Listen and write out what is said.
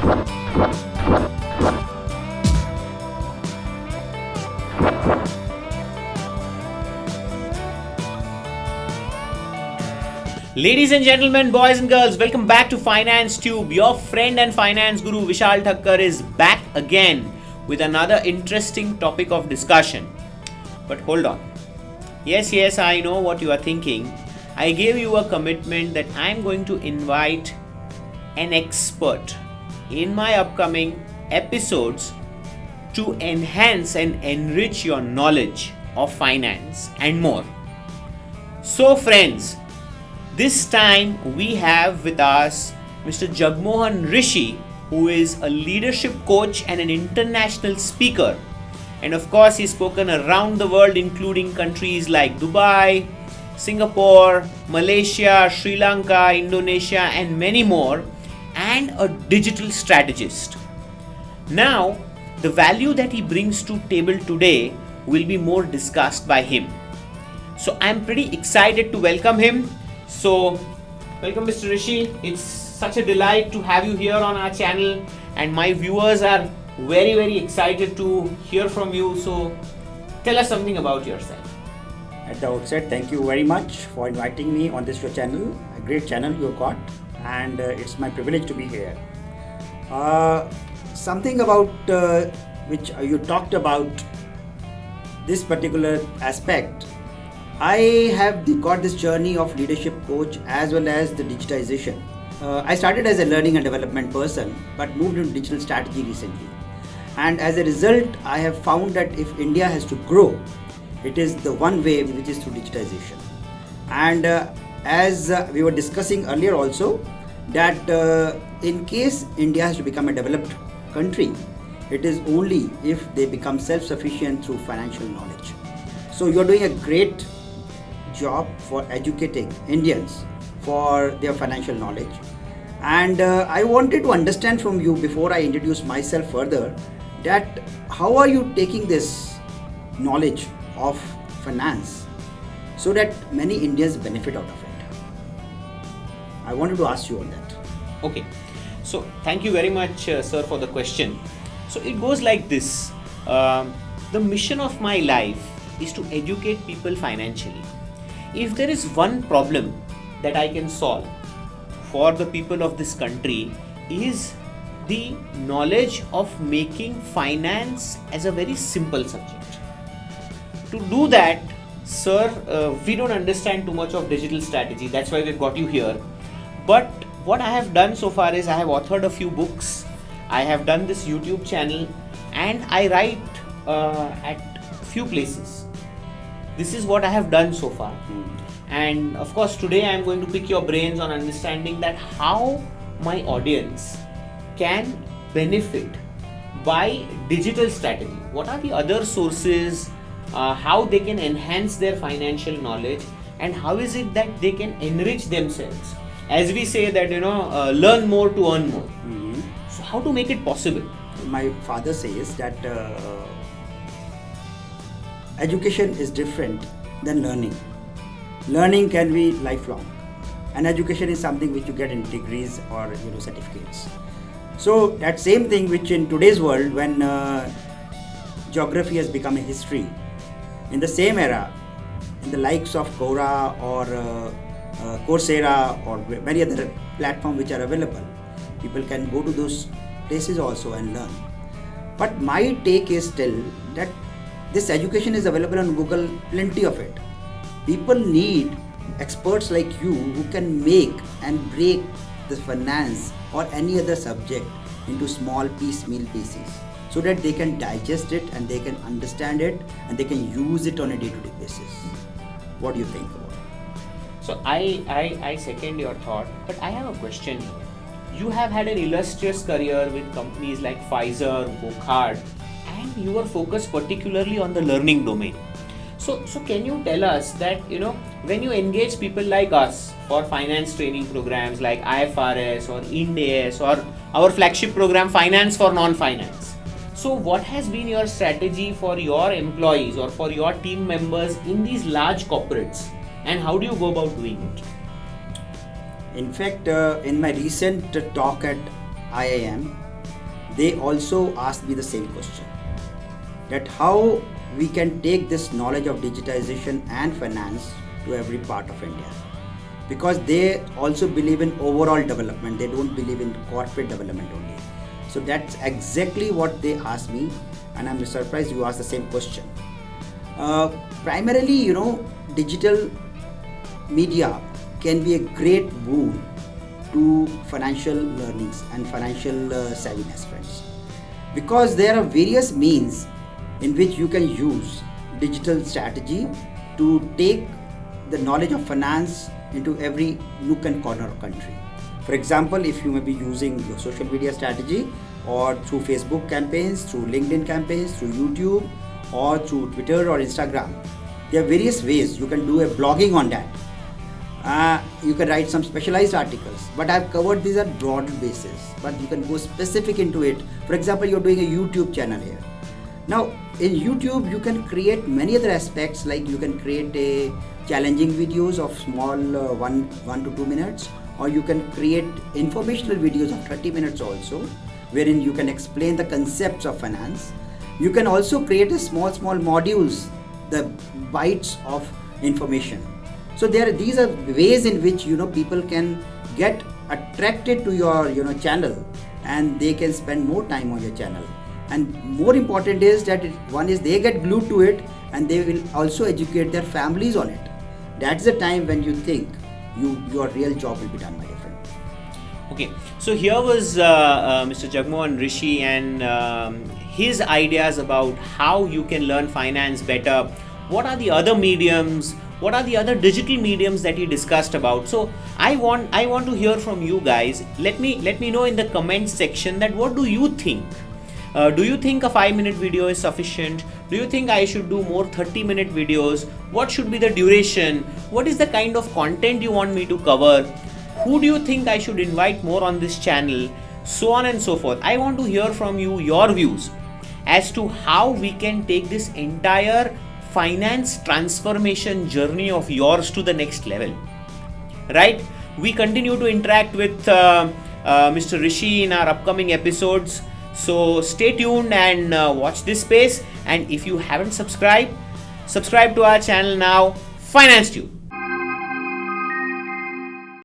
Ladies and gentlemen, boys and girls, welcome back to Finance Tube. Your friend and finance guru Vishal Thakkar is back again with another interesting topic of discussion. But hold on. Yes, I know what you are thinking. I gave you a commitment that I am going to invite an expert in my upcoming episodes to enhance and enrich your knowledge of finance and more. So friends, this time we have with us Mr. Jagmohan Rishi, who is a leadership coach and an international speaker. And of course, he's spoken around the world, including countries like Dubai, Singapore, Malaysia, Sri Lanka, Indonesia, and many more, and a digital strategist. Now, the value that he brings to table today will be more discussed by him. So I'm pretty excited to welcome him. So, welcome Mr. Rishi. It's such a delight to have you here on our channel, and my viewers are very excited to hear from you. So, tell us something about yourself. At the outset, thank you very much for inviting me on this your channel, a great channel you've got, and it's my privilege to be here. Something about which you talked about, this particular aspect. I have got this journey of leadership coach as well as the digitization. I started as a learning and development person, but moved into digital strategy recently. And as a result, I have found that if India has to grow, it is the one way, which is through digitization. And as we were discussing earlier also, that in case India has to become a developed country, it is only if they become self-sufficient through financial knowledge. So you're doing a great job for educating Indians for their financial knowledge, and I wanted to understand from you, before I introduce myself further, that how are you taking this knowledge of finance so that many Indians benefit out of it? I wanted to ask you on that. Okay, so thank you very much sir for the question. So it goes like this. The mission of my life is to educate people financially. If there is one problem that I can solve for the people of this country, is the knowledge of making finance as a very simple subject. To do that, sir, we don't understand too much of digital strategy. That's why we've got you here. But what I have done so far is I have authored a few books. I have done this YouTube channel, and I write at few places. This is what I have done so far. And of course, today I am going to pick your brains on understanding that how my audience can benefit by digital strategy. What are the other sources, how they can enhance their financial knowledge, and how is it that they can enrich themselves. As we say that, learn more to earn more. So how to make it possible? My father says that education is different than learning. Learning can be lifelong, and education is something which you get in degrees or certificates. So that same thing which in today's world, when geography has become a history, in the same era, in the likes of Quora or Coursera or many other platforms which are available, people can go to those places also and learn. But my take is still that this education is available on Google, plenty of it. People need experts like you who can make and break the finance or any other subject into small piecemeal pieces, so that they can digest it and they can understand it and they can use it on a day-to-day basis. What do you think about it? So I second your thought, but I have a question here. You have had an illustrious career with companies like Pfizer, Wockhardt, and you are focused particularly on the learning domain. So can you tell us that, when you engage people like us for finance training programs like IFRS or Ind AS or our flagship program Finance for Non-Finance, so what has been your strategy for your employees or for your team members in these large corporates, and how do you go about doing it? In fact, in my recent talk at IIM, they also asked me the same question, that how we can take this knowledge of digitization and finance to every part of India, because they also believe in overall development, they don't believe in corporate development only. So that's exactly what they asked me, and I'm surprised you asked the same question. Primarily, digital media can be a great boon to financial learnings and financial savviness, friends, because there are various means in which you can use digital strategy to take the knowledge of finance into every nook and corner of country. For example, if you may be using your social media strategy, or through Facebook campaigns, through LinkedIn campaigns, through YouTube, or through Twitter or Instagram, there are various ways you can do a blogging on that. You can write some specialized articles, but I've covered these at broad basis, but you can go specific into it. For example, you're doing a YouTube channel here. Now in YouTube you can create many other aspects, like you can create a challenging videos of small 1 to 2 minutes, or you can create informational videos of 30 minutes also, wherein you can explain the concepts of finance. You can also create a small modules, the bytes of information. So these are ways in which people can get attracted to your channel, and they can spend more time on your channel. And more important is that one is they get glued to it, and they will also educate their families on it. That's the time when you think your real job will be done, my dear friend. Okay, so here was Mr. Jagmohan Rishi and his ideas about how you can learn finance better. What are the other mediums? What are the other digital mediums that he discussed about? So I want to hear from you guys. Let me know in the comments section that what do you think? Do you think a 5-minute video is sufficient? Do you think I should do more 30-minute videos? What should be the duration? What is the kind of content you want me to cover? Who do you think I should invite more on this channel? So on and so forth. I want to hear from you your views as to how we can take this entire finance transformation journey of yours to the next level. Right? We continue to interact with Mr. Rishi in our upcoming episodes. So stay tuned and watch this space. And if you haven't subscribed to our channel now, Finance Tube.